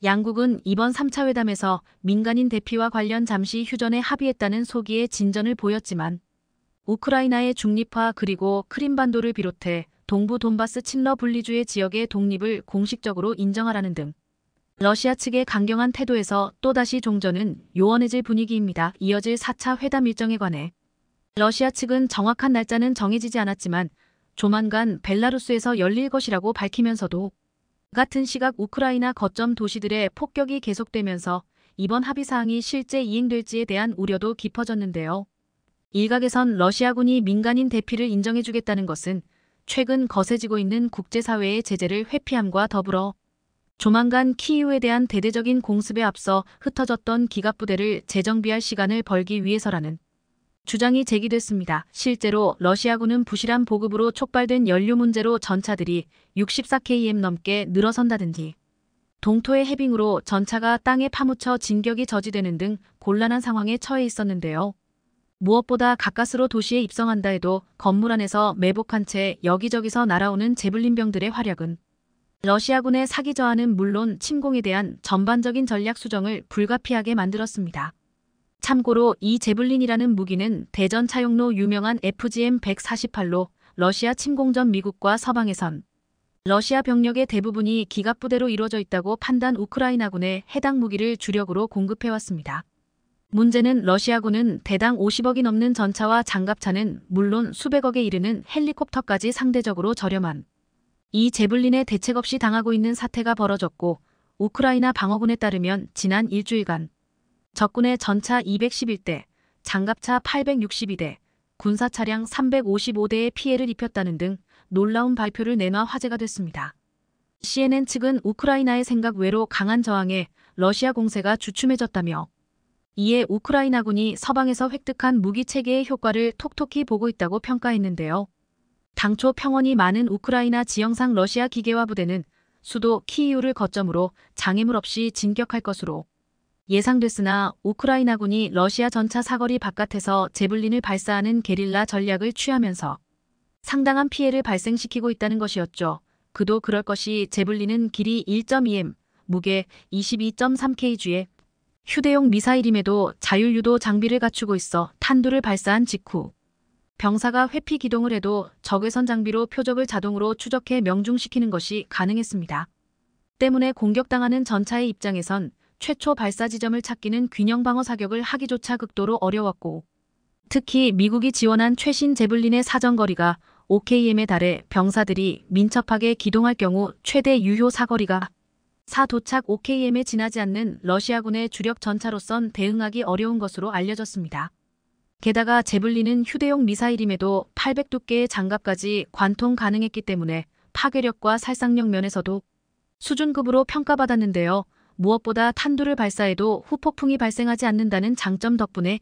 양국은 이번 3차 회담에서 민간인 대피와 관련 잠시 휴전에 합의했다는 소기의 진전을 보였지만 우크라이나의 중립화 그리고 크림반도를 비롯해 동부 돈바스 친러 분리주의 지역의 독립을 공식적으로 인정하라는 등 러시아 측의 강경한 태도에서 또다시 종전은 요원해질 분위기입니다. 이어질 4차 회담 일정에 관해 러시아 측은 정확한 날짜는 정해지지 않았지만 조만간 벨라루스에서 열릴 것이라고 밝히면서도 같은 시각 우크라이나 거점 도시들의 폭격이 계속되면서 이번 합의사항이 실제 이행될지에 대한 우려도 깊어졌는데요. 일각에선 러시아군이 민간인 대피를 인정해주겠다는 것은 최근 거세지고 있는 국제사회의 제재를 회피함과 더불어 조만간 키이우에 대한 대대적인 공습에 앞서 흩어졌던 기갑부대를 재정비할 시간을 벌기 위해서라는 주장이 제기됐습니다. 실제로 러시아군은 부실한 보급으로 촉발된 연료 문제로 전차들이 64km 넘게 늘어선다든지 동토의 해빙으로 전차가 땅에 파묻혀 진격이 저지되는 등 곤란한 상황에 처해 있었는데요. 무엇보다 가까스로 도시에 입성한다 해도 건물 안에서 매복한 채 여기저기서 날아오는 제블린병들의 활약은 러시아군의 사기 저하는 물론 침공에 대한 전반적인 전략 수정을 불가피하게 만들었습니다. 참고로 이 제블린이라는 무기는 대전 차용로 유명한 FGM-148로 러시아 침공 전 미국과 서방에선 러시아 병력의 대부분이 기갑부대로 이루어져 있다고 판단 우크라이나군에 해당 무기를 주력으로 공급해왔습니다. 문제는 러시아군은 대당 50억이 넘는 전차와 장갑차는 물론 수백억에 이르는 헬리콥터까지 상대적으로 저렴한 이 제블린에 대책 없이 당하고 있는 사태가 벌어졌고 우크라이나 방어군에 따르면 지난 일주일간 적군의 전차 211대, 장갑차 862대, 군사차량 355대에 피해를 입혔다는 등 놀라운 발표를 내놔 화제가 됐습니다. CNN 측은 우크라이나의 생각 외로 강한 저항에 러시아 공세가 주춤해졌다며 이에 우크라이나군이 서방에서 획득한 무기 체계의 효과를 톡톡히 보고 있다고 평가했는데요. 당초 평원이 많은 우크라이나 지형상 러시아 기계화 부대는 수도 키이우를 거점으로 장애물 없이 진격할 것으로 예상됐으나 우크라이나군이 러시아 전차 사거리 바깥에서 제블린을 발사하는 게릴라 전략을 취하면서 상당한 피해를 발생시키고 있다는 것이었죠. 그도 그럴 것이 제블린은 길이 1.2m, 무게 22.3kg의 휴대용 미사일임에도 자율유도 장비를 갖추고 있어 탄두를 발사한 직후 병사가 회피 기동을 해도 적외선 장비로 표적을 자동으로 추적해 명중시키는 것이 가능했습니다. 때문에 공격당하는 전차의 입장에선 최초 발사 지점을 찾기는 균형 방어 사격을 하기조차 극도로 어려웠고 특히 미국이 지원한 최신 제블린의 사정거리가 5km에 달해 병사들이 민첩하게 기동할 경우 최대 유효 사거리가 도착 5km에 지나지 않는 러시아군의 주력 전차로선 대응하기 어려운 것으로 알려졌습니다. 게다가 제블린은 휴대용 미사일임에도 802개의 장갑까지 관통 가능했기 때문에 파괴력과 살상력 면에서도 수준급으로 평가받았는데요. 무엇보다 탄두를 발사해도 후폭풍이 발생하지 않는다는 장점 덕분에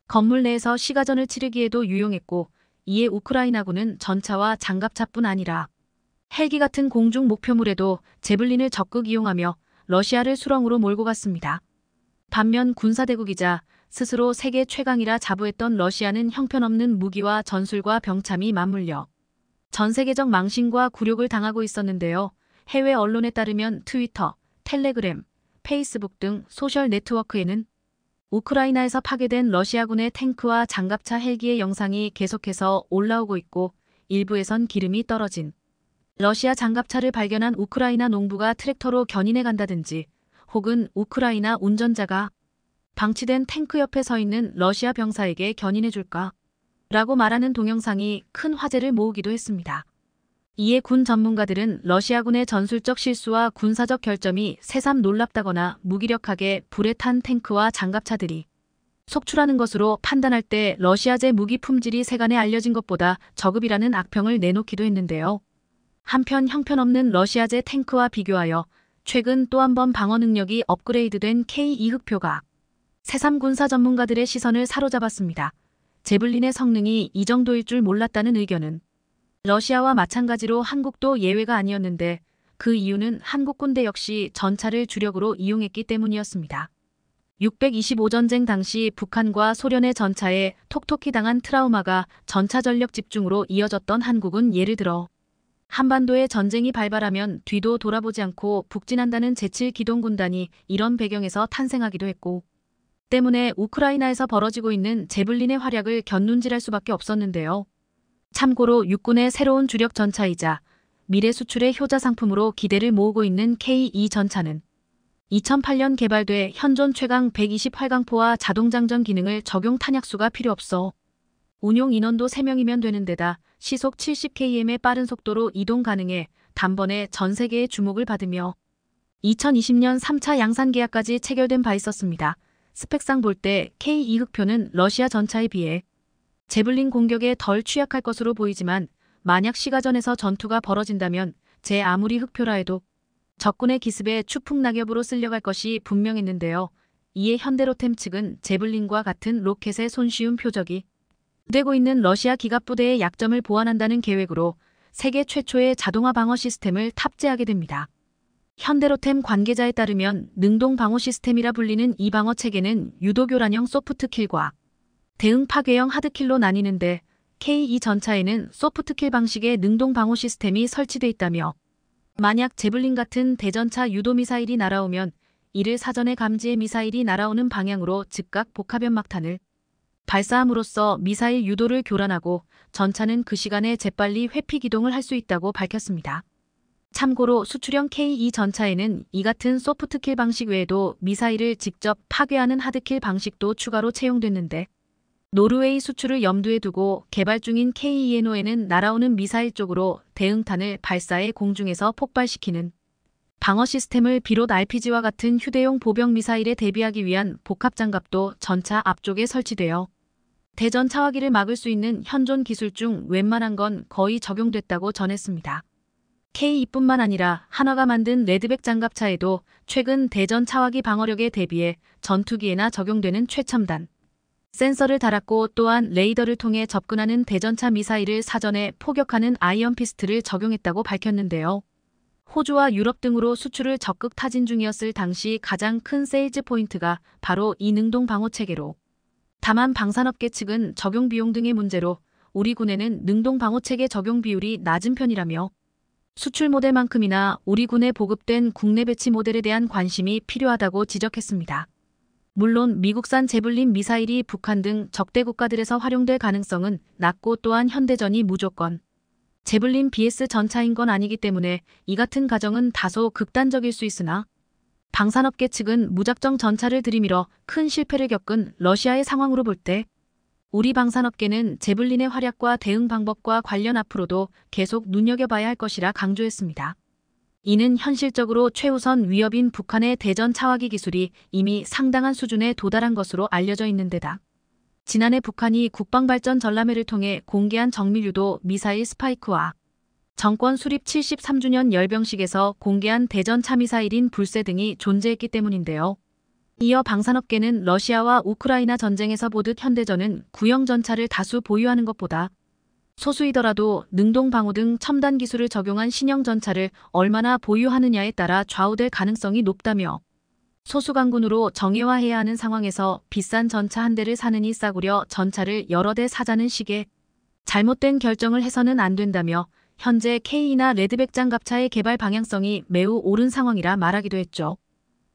건물 내에서 시가전을 치르기에도 유용했고 이에 우크라이나군은 전차와 장갑차뿐 아니라 헬기 같은 공중 목표물에도 제블린을 적극 이용하며 러시아를 수렁으로 몰고 갔습니다. 반면 군사대국이자 스스로 세계 최강이라 자부했던 러시아는 형편없는 무기와 전술과 병참이 맞물려 전 세계적 망신과 굴욕을 당하고 있었는데요. 해외 언론에 따르면 트위터, 텔레그램, 페이스북 등 소셜 네트워크에는 우크라이나에서 파괴된 러시아군의 탱크와 장갑차 헬기의 영상이 계속해서 올라오고 있고 일부에선 기름이 떨어진 러시아 장갑차를 발견한 우크라이나 농부가 트랙터로 견인해 간다든지 혹은 우크라이나 운전자가 방치된 탱크 옆에 서 있는 러시아 병사에게 견인해 줄까? 라고 말하는 동영상이 큰 화제를 모으기도 했습니다. 이에 군 전문가들은 러시아군의 전술적 실수와 군사적 결점이 새삼 놀랍다거나 무기력하게 불에 탄 탱크와 장갑차들이 속출하는 것으로 판단할 때 러시아제 무기 품질이 세간에 알려진 것보다 저급이라는 악평을 내놓기도 했는데요. 한편 형편없는 러시아제 탱크와 비교하여 최근 또 한 번 방어 능력이 업그레이드된 K2 흑표가 새삼 군사 전문가들의 시선을 사로잡았습니다. 제블린의 성능이 이 정도일 줄 몰랐다는 의견은 러시아와 마찬가지로 한국도 예외가 아니었는데 그 이유는 한국 군대 역시 전차를 주력으로 이용했기 때문이었습니다. 625전쟁 당시 북한과 소련의 전차에 톡톡히 당한 트라우마가 전차 전력 집중으로 이어졌던 한국은 예를 들어 한반도에 전쟁이 발발하면 뒤도 돌아보지 않고 북진한다는 제7기동군단이 이런 배경에서 탄생하기도 했고 때문에 우크라이나에서 벌어지고 있는 제블린의 활약을 견눈질할 수밖에 없었는데요. 참고로 육군의 새로운 주력 전차이자 미래 수출의 효자 상품으로 기대를 모으고 있는 K2 전차는 2008년 개발돼 현존 최강 120활강포와 자동장전 기능을 적용 탄약수가 필요 없어 운용 인원도 3명이면 되는 데다 시속 70km의 빠른 속도로 이동 가능해 단번에 전 세계의 주목을 받으며 2020년 3차 양산 계약까지 체결된 바 있었습니다. 스펙상 볼 때 K2 흑표는 러시아 전차에 비해 제블린 공격에 덜 취약할 것으로 보이지만 만약 시가전에서 전투가 벌어진다면 제 아무리 흑표라 해도 적군의 기습에 추풍낙엽으로 쓸려갈 것이 분명했는데요. 이에 현대로템 측은 제블린과 같은 로켓의 손쉬운 표적이 되고 있는 러시아 기갑부대의 약점을 보완한다는 계획으로 세계 최초의 자동화 방어 시스템을 탑재하게 됩니다. 현대로템 관계자에 따르면 능동 방어 시스템이라 불리는 이 방어 체계는 유도 교란형 소프트킬과 대응 파괴형 하드킬로 나뉘는데 K2 전차에는 소프트킬 방식의 능동 방어 시스템이 설치돼 있다며 만약 제블린 같은 대전차 유도 미사일이 날아오면 이를 사전에 감지해 미사일이 날아오는 방향으로 즉각 복합연막탄을 발사함으로써 미사일 유도를 교란하고 전차는 그 시간에 재빨리 회피 기동을 할 수 있다고 밝혔습니다. 참고로 수출형 K2 전차에는 이 같은 소프트킬 방식 외에도 미사일을 직접 파괴하는 하드킬 방식도 추가로 채용됐는데 노르웨이 수출을 염두에 두고 개발 중인 K2NO에는 날아오는 미사일 쪽으로 대응탄을 발사해 공중에서 폭발시키는 방어 시스템을 비롯 RPG와 같은 휴대용 보병 미사일에 대비하기 위한 복합장갑도 전차 앞쪽에 설치되어 대전 차와기를 막을 수 있는 현존 기술 중 웬만한 건 거의 적용됐다고 전했습니다. K2뿐만 아니라 한화가 만든 레드백 장갑차에도 최근 대전 차와기 방어력에 대비해 전투기에나 적용되는 최첨단 센서를 달았고 또한 레이더를 통해 접근하는 대전차 미사일을 사전에 포격하는 아이언 피스트를 적용했다고 밝혔는데요. 호주와 유럽 등으로 수출을 적극 타진 중이었을 당시 가장 큰 세일즈 포인트가 바로 이 능동 방어 체계로. 다만 방산업계 측은 적용 비용 등의 문제로 우리 군에는 능동 방어 체계 적용 비율이 낮은 편이라며 수출 모델만큼이나 우리 군에 보급된 국내 배치 모델에 대한 관심이 필요하다고 지적했습니다. 물론 미국산 제블린 미사일이 북한 등 적대 국가들에서 활용될 가능성은 낮고 또한 현대전이 무조건 제블린 BS 전차인 건 아니기 때문에 이 같은 가정은 다소 극단적일 수 있으나 방산업계 측은 무작정 전차를 들이밀어 큰 실패를 겪은 러시아의 상황으로 볼 때 우리 방산업계는 제블린의 활약과 대응 방법과 관련 앞으로도 계속 눈여겨봐야 할 것이라 강조했습니다. 이는 현실적으로 최우선 위협인 북한의 대전 차와기 기술이 이미 상당한 수준에 도달한 것으로 알려져 있는 데다 지난해 북한이 국방발전 전람회를 통해 공개한 정밀유도 미사일 스파이크와 정권 수립 73주년 열병식에서 공개한 대전 차미사일인 불새 등이 존재했기 때문인데요. 이어 방산업계는 러시아와 우크라이나 전쟁에서 보듯 현대전은 구형 전차를 다수 보유하는 것보다 소수이더라도 능동 방어 등 첨단 기술을 적용한 신형 전차를 얼마나 보유하느냐에 따라 좌우될 가능성이 높다며 소수 강군으로 정예화해야 하는 상황에서 비싼 전차 한 대를 사느니 싸구려 전차를 여러 대 사자는 식의 잘못된 결정을 해서는 안 된다며 현재 K나 레드백 장갑차의 개발 방향성이 매우 옳은 상황이라 말하기도 했죠.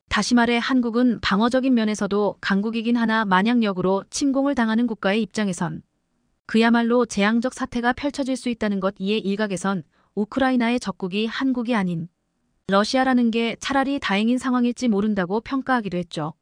다시 말해 한국은 방어적인 면에서도 강국이긴 하나 만약 역으로 침공을 당하는 국가의 입장에선 그야말로 재앙적 사태가 펼쳐질 수 있다는 것. 이에 일각에선 우크라이나의 적국이 한국이 아닌 러시아라는 게 차라리 다행인 상황일지 모른다고 평가하기도 했죠.